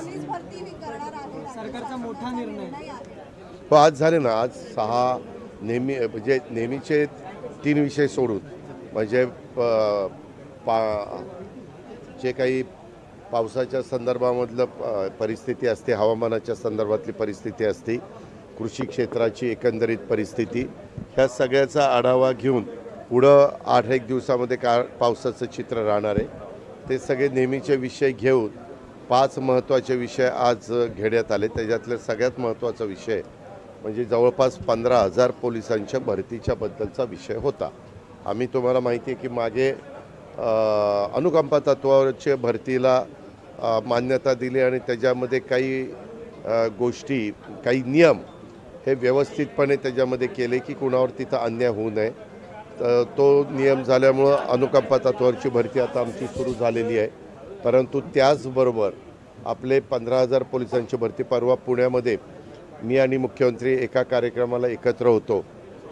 Police भरती करणार आहे सरकारचा मोठा निर्णय हो आज झाले ना, आज 6 म्हणजे नेहमीचे 3 विषय सोडून म्हणजे जे काही पावसाच्या संदर्भामधलं परिस्थिती असते, हवामानाच्या संदर्भातली परिस्थिती असते, कृषी क्षेत्राची एकंदरीत परिस्थिती, ह्या सगळ्याचा आढावा घेऊन पुढं 8-1 दिवसामध्ये पावसाचं चित्र राहणार आहे. ते सगळे नेहमीचे विषय घेऊन 5 महत्त्वाचे विषय आज घेण्यात आले. त्याच्यातले सगळ्यात महत्त्वाचा विषय म्हणजे जवळपास 15,000 पोलिसांच्या भरतीच्या बद्दलचा विषय होता. आम्ही तुम्हाला माहिती आहे की मागे अनुकंपा तत्वावरच्या भरतीला मान्यता दिली आणि त्याच्यामध्ये काही गोष्टी, काही नियम हे व्यवस्थितपणे त्याच्यामध्ये केले की कुणावर तिथं अन्याय होऊ नये. तर तो नियम झाल्यामुळं अनुकंपा तत्वावरची भरती आता आमची सुरू झालेली आहे. परंतु त्याचबरोबर आपले 15,000 पोलिसांची भरती, परवा पुण्यामध्ये मी आणि मुख्यमंत्री एका कार्यक्रमाला एकत्र होतो.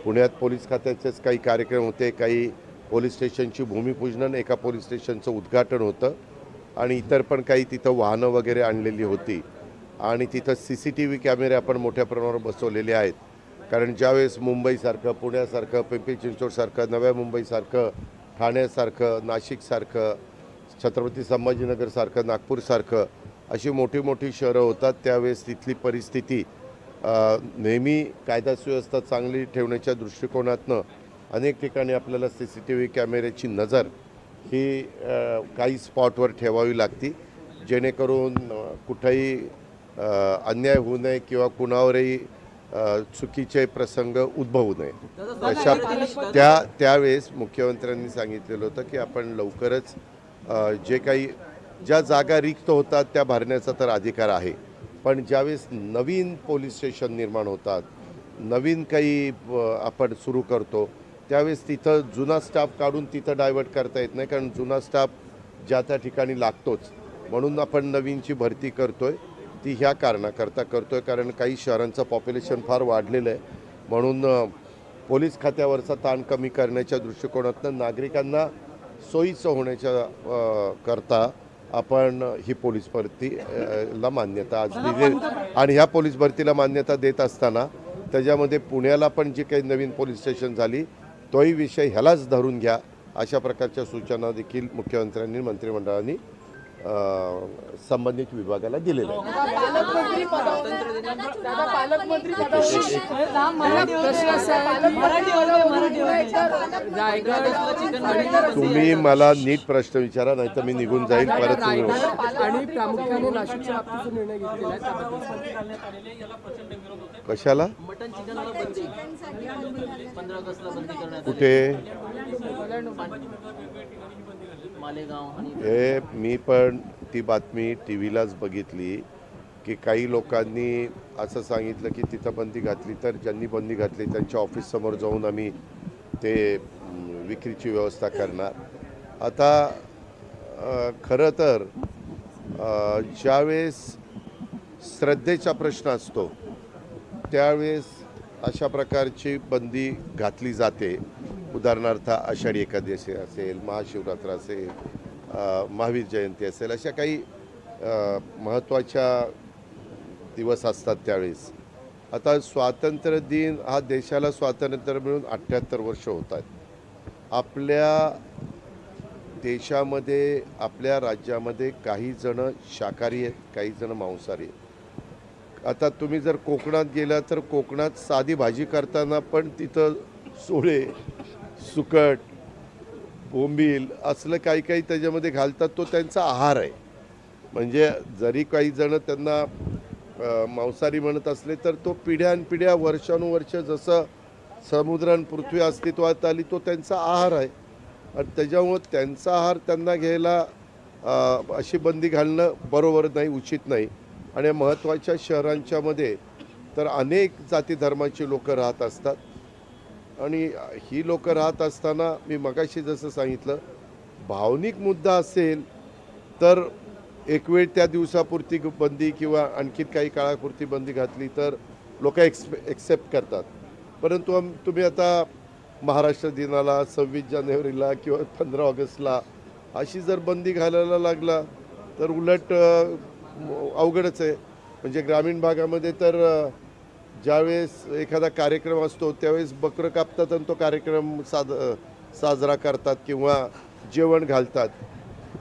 पुण्यात पोलीस खात्याचेच काही कार्यक्रम होते, काही पोलीस स्टेशनची भूमिपूजन, एका पोलीस स्टेशनचं उद्घाटन होतं आणि इतर पण काही तिथं वाहनं वगैरे आणलेली होती आणि तिथं CCTV कॅमेरे आपण मोठ्या प्रमाणावर बसवलेले आहेत. कारण ज्यावेळेस मुंबईसारखं, पुण्यासारखं, पिंपरी चिंचवडसारखं, नव्या मुंबईसारखं, ठाण्यासारखं, नाशिकसारखं, छत्रपती संभाजीनगरसारखं, नागपूरसारखं अशी मोठी मोठी शहरं होतात, त्यावेळेस तिथली परिस्थिती नेहमी कायदा सुव्यवस्था चांगली ठेवण्याच्या दृष्टिकोनातनं अनेक ठिकाणी आपल्याला CCTV कॅमेऱ्याची नजर ही काही स्पॉटवर ठेवावी लागती, जेणेकरून कुठेही अन्याय होऊ नये किंवा कुणावरही चुकीचे प्रसंग उद्भवू नये. अशा त्यावेळेस मुख्यमंत्र्यांनी सांगितलेलं होतं की आपण लवकरच जे काही ज्या जागा रिक्त होतात त्या भरण्याचा तर अधिकार आहे, पण ज्यावेळेस नवीन पोलीस स्टेशन निर्माण होतात, नवीन काही आपण सुरू करतो, त्यावेळेस तिथं जुना स्टाफ काढून तिथं डायव्हर्ट करता येत नाही, कारण जुना स्टाफ ज्या त्या ठिकाणी लागतोच. म्हणून आपण नवीनची भरती करतोय, ती ह्या कारणाकरता करतोय कारण काही शहरांचं पॉप्युलेशन फार वाढलेलं आहे. म्हणून पोलीस खात्यावरचा ताण कमी करण्याच्या दृष्टिकोनातून नागरिकांना सोयीचं होण्याच्या करता आपण ही पोलीस भरतीला मान्यता आज दिली आणि ह्या पोलीस भरतीला मान्यता देत असताना त्याच्यामध्ये पुण्याला पण जी काही नवीन पोलीस स्टेशन झाली तोही विषय ह्यालाच धरून घ्या, अशा प्रकारच्या सूचना देखील मुख्यमंत्र्यांनी मंत्रिमंडळाने संबंधित विभागाला दिलेलं आहे. तुम्ही मला नीट प्रश्न विचारा, नाही तर मी निघून जाईल परत. कशाला कुठे हे मी पण ती बातमी TV लाच बघितली की काही लोकांनी असं सांगितलं की तिथं बंदी घातली तर ज्यांनी बंदी घातली त्यांच्या ऑफिससमोर जाऊन आम्ही ते विक्रीची व्यवस्था करणार. आता खरं तर ज्यावेळेस श्रद्धेचा प्रश्न असतो त्यावेळेस अशा प्रकारची बंदी घातली जाते. उदाहरणार्थ आषाढी एकादशी असेल, महाशिवरात्र असेल, महावीर जयंती असेल, अशा काही महत्त्वाच्या दिवस असतात त्यावेळेस. आता स्वातंत्र्य दिन हा देशाला स्वातंत्र्य मिळून 78 वर्ष होत आहेत. आपल्या देशामध्ये, आपल्या राज्यामध्ये काही जण शाकाहारी आहेत, काही जण मांसाहारी आहेत. आता तुम्ही जर कोकणात गेला तर कोकणात साधी भाजी करताना पण तिथं सोळे, सुकट, बोंबील असलं काही काही त्याच्यामध्ये घालतात, तो त्यांचा आहार आहे. म्हणजे जरी काही जण त्यांना मांसाहारी म्हणत असले तर तो पिढ्यानपिढ्या वर्षानुवर्ष जसं समुद्र आणि पृथ्वी अस्तित्वात आली तो त्यांचा आहार आहे. आणि त्याच्यामुळं त्यांचा आहार त्यांना घ्यायला अशी बंदी घालणं बरोबर नाही, उचित नाही. आणि महत्त्वाच्या शहरांच्यामध्ये तर अनेक जाती धर्माची लोकं राहत असतात आणि ही लोकं राहत असताना मी मगाशी जसं सांगितलं, भावनिक मुद्दा असेल तर एक वेळ त्या दिवसापुरती बंदी किंवा आणखी काही काळापुरती बंदी घातली तर लोक एक्सेप्ट करतात. परंतु तुम्ही आता महाराष्ट्र दिनाला, 26 जानेवारीला किंवा 15 ऑगस्टला अशी जर बंदी घालायला लागला तर उलट अवघडच आहे. म्हणजे ग्रामीण भागामध्ये तर ज्यावेळेस एखादा कार्यक्रम असतो त्यावेळेस बकरं कापतात आणि तो कार्यक्रम साजरा करतात किंवा जेवण घालतात,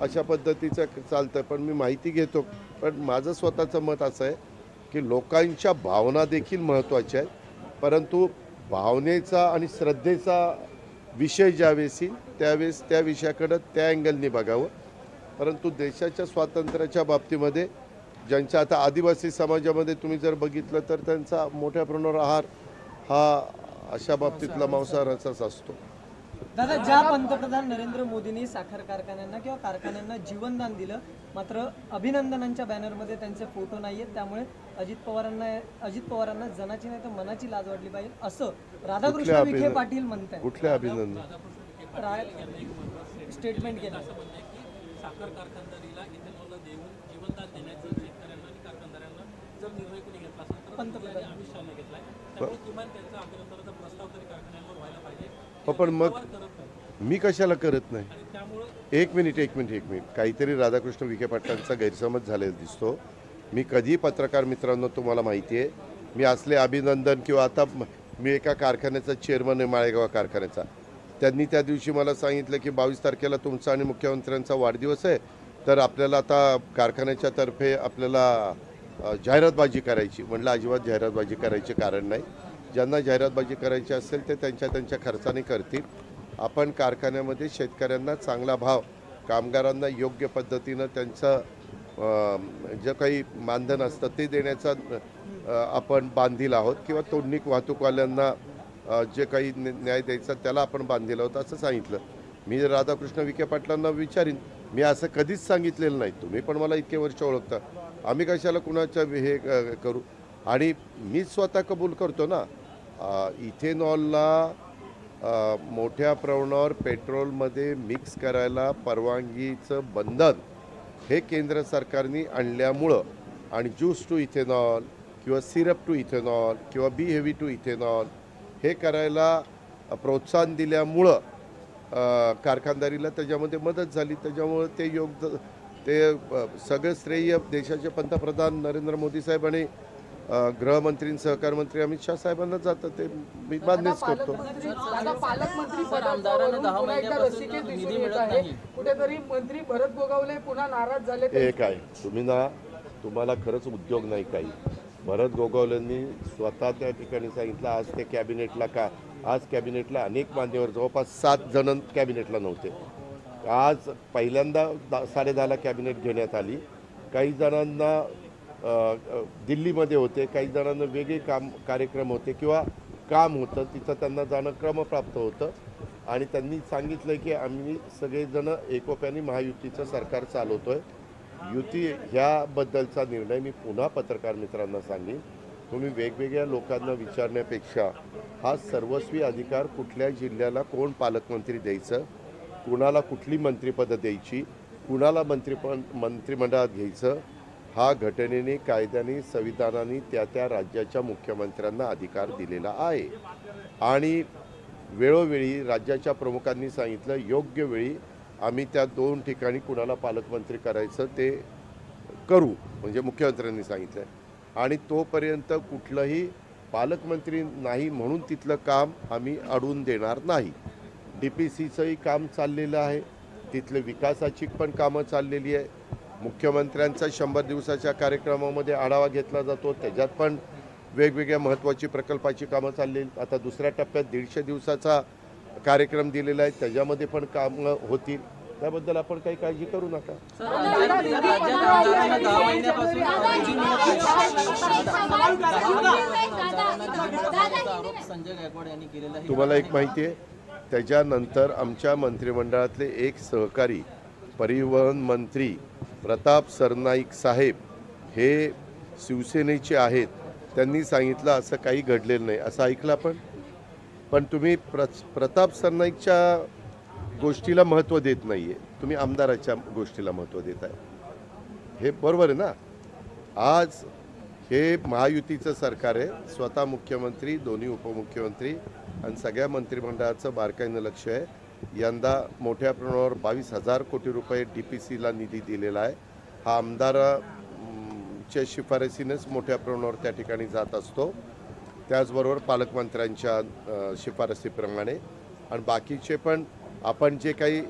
अशा पद्धतीचं चालतं. पण मी माहिती घेतो. पण माझं स्वतःचं मत असं आहे की लोकांच्या भावना देखील महत्त्वाच्या आहेत, परंतु भावनेचा आणि श्रद्धेचा विषय ज्यावेळेस येईल त्यावेळेस त्या विषयाकडं त्या अँगलने बघावं. परंतु देशाच्या स्वातंत्र्याच्या बाबतीमध्ये ज्यांच्या आता आदिवासी समाजामध्ये तुम्ही जर बघितलं तर त्यांचा मोठ्या प्रमाणावर आहार हा अशा बाबतीतला मांसाहाराचाच असतो. दादा, ज्या पंतप्रधान नरेंद्र मोदींनी साखर कारखान्यांना किंवा कारखान्यांना जीवनदान दिलं, मात्र अभिनंदनांच्या बॅनरमध्ये त्यांचे फोटो नाहीयेत, त्यामुळे अजित पवारांना जनाची नाही तर मनाची लाज वाटली पाहिजे असं राधाकृष्ण विखे पाटील म्हणतात. कुठल्या अभिनंदन? स्टेटमेंट केलं. साखर कारखानदारीला इथेनॉलला देऊन जीवनदान देण्याचं शेतकऱ्यांना आणि कारखानदारांना जर निर्णय कोणी घेतला असेल तर पंतप्रधान अमित शहाने घेतलाय. त्यामुळे किमान त्यांचा अभिनंदनाचा प्रस्ताव तरी कारखान्यांवर व्हायला पाहिजे. पण मग मी कशाला करत नाही? एक मिनिट काहीतरी राधाकृष्ण विखे पाटलांचा गैरसमज झालेला दिसतो. मी कधी पत्रकार मित्रांनो, तुम्हाला माहिती आहे, मी असले अभिनंदन किंवा आता मी एका कारखान्याचा चेअरमन आहे, माळेगाव कारखान्याचा. त्यांनी त्या दिवशी मला सांगितलं की 22 तारखेला तुमचा आणि मुख्यमंत्र्यांचा वाढदिवस आहे, तर आपल्याला आता कारखान्याच्या तर्फे आपल्याला जाहिरातबाजी करायची. म्हटलं अजिबात जाहिरातबाजी करायचे कारण नाही. ज्यांना जाहिरातबाजी करायची असेल ते त्यांच्या खर्चाने करतील. आपण कारखान्यामध्ये शेतकऱ्यांना चांगला भाव, कामगारांना योग्य पद्धतीनं त्यांचं जे काही मानधन असतं ते देण्याचा आपण बांधील आहोत, किंवा तोडणी वाहतूकवाल्यांना जे काही न्याय द्यायचा त्याला आपण बांधील आहोत असं सांगितलं. मी राधाकृष्ण विखे पाटलांना विचारीन. मी असं कधीच सांगितलेलं नाही. तुम्ही पण मला इतके वर्ष ओळखता. आम्ही कशाला कुणाचं हे करू? आणि मी स्वतः कबूल करतो ना, इथेनॉलला मोठ्या प्रमाणावर पेट्रोलमध्ये मिक्स करायला परवानगीचं बंधन हे केंद्र सरकारने आणल्यामुळं, आणि ज्यूस टू इथेनॉल किंवा सिरप टू इथेनॉल किंवा बी हेवी टू इथेनॉल हे करायला प्रोत्साहन दिल्यामुळं कारखानदारीला त्याच्यामध्ये मदत झाली. त्याच्यामुळं ते सगळं श्रेय देशाचे पंतप्रधान नरेंद्र मोदी साहेब आणि गृहमंत्री सहकार मंत्री अमित शाह साहेबांना जातं. ते मी मान्यच करतो. कुठेतरी मंत्री भरत गोगावले पुन्हा नाराज झाले. हे काय तुम्हाला खरंच उद्योग नाही काही. भरत गोगावलेंनी स्वतः त्या ठिकाणी सांगितलं, आज कॅबिनेटला अनेक मान्यवर, जवळपास 7 जण कॅबिनेटला नव्हते. आज पहिल्यांदा 10:30ला कॅबिनेट घेण्यात आली. काही जणांना दिल्लीमध्ये होते, काही जणांना वेगळे कार्यक्रम होते किंवा काम होतं, तिथं त्यांना जाणं क्रमप्राप्त होतं. आणि त्यांनी सांगितलं की आम्ही सगळेजण एकोप्याने महायुतीचं सरकार चालवतोय. युती ह्याबद्दलचा निर्णय मी पुन्हा पत्रकार मित्रांना सांगेन. तुम्ही वेगवेगळ्या लोकांना विचारण्यापेक्षा हा सर्वस्वी अधिकार कुठल्या जिल्ह्याला कोण पालकमंत्री द्यायचं, कुणाला कुठली मंत्रिपदं द्यायची, कुणाला मंत्रिमंडळात घ्यायचं, हा घटनेने, कायद्याने, संविधानाने त्या राज्याच्या मुख्यमंत्र्यांना अधिकार दिलेला आहे. आणि वेळोवेळी राज्याच्या प्रमुखांनी सांगितलं, योग्य वेळी आम्ही त्या 2 ठिकाणी कुणाला पालकमंत्री करायचं ते करू, म्हणजे मुख्यमंत्र्यांनी सांगितलं. आणि तोपर्यंत कुठलंही पालकमंत्री नाही म्हणून तिथलं काम आम्ही अडवून देणार नाही. DPCचंही काम चाललेलं आहे, तिथले विकासाची पण कामं चाललेली आहे. मुख्यमंत्र्यांचा 100 दिवसाच्या कार्यक्रमामध्ये आढावा घेतला जातो, त्याच्यात पण वेगवेगळ्या महत्त्वाची प्रकल्पाची कामं चाललेली. आता दुसऱ्या टप्प्यात 150 दिवसाचा कार्यक्रम दिलेला आहे, त्याच्यामध्ये पण कामं होतील. त्याबद्दल आपण काही काळजी करू नका. तुम्हाला एक माहिती आहे, त्याच्यानंतर आमच्या मंत्रिमंडळातले एक सहकारी परिवहन मंत्री प्रताप सरनाईक साहेब हे शिवसेनेचे आहेत. त्यांनी सांगितलं असं काही घडलेलं नाही, असं ऐकलं आपण. पण तुम्ही प्रताप सरनाईकच्या गोष्टीला महत्त्व देत नाही आहे, तुम्ही आमदाराच्या गोष्टीला महत्त्व देत आहे. हे बरोबर आहे ना? आज हे महायुतीचं सरकार आहे. स्वतः मुख्यमंत्री, दोन्ही उपमुख्यमंत्री आणि सगळ्या मंत्रिमंडळाचं बारकाईनं लक्ष आहे. यंदा मोठ्या प्रमाणावर 22,000 कोटी रुपये DPCला निधी दिलेला आहे. हा आमदार साहेबच्या शिफारसीनेच मोठ्या प्रमाणावर त्या ठिकाणी जात असतो, त्याचबरोबर पालकमंत्र्यांच्या शिफारसीप्रमाणे. आणि बाकीचे पण आपण जे काही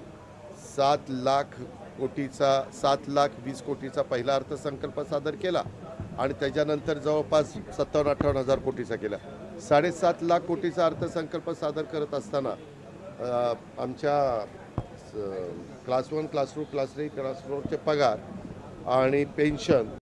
7,20 कोटीचा पहिला अर्थसंकल्प सादर केला आणि त्याच्यानंतर जवळपास 57-58 हजार कोटीचा केला. 7.5 लाख कोटीचा अर्थसंकल्प सादर करत असताना आमच्या क्लास 1, क्लास 2, क्लास 3, क्लास 4चे पगार आणि पेन्शन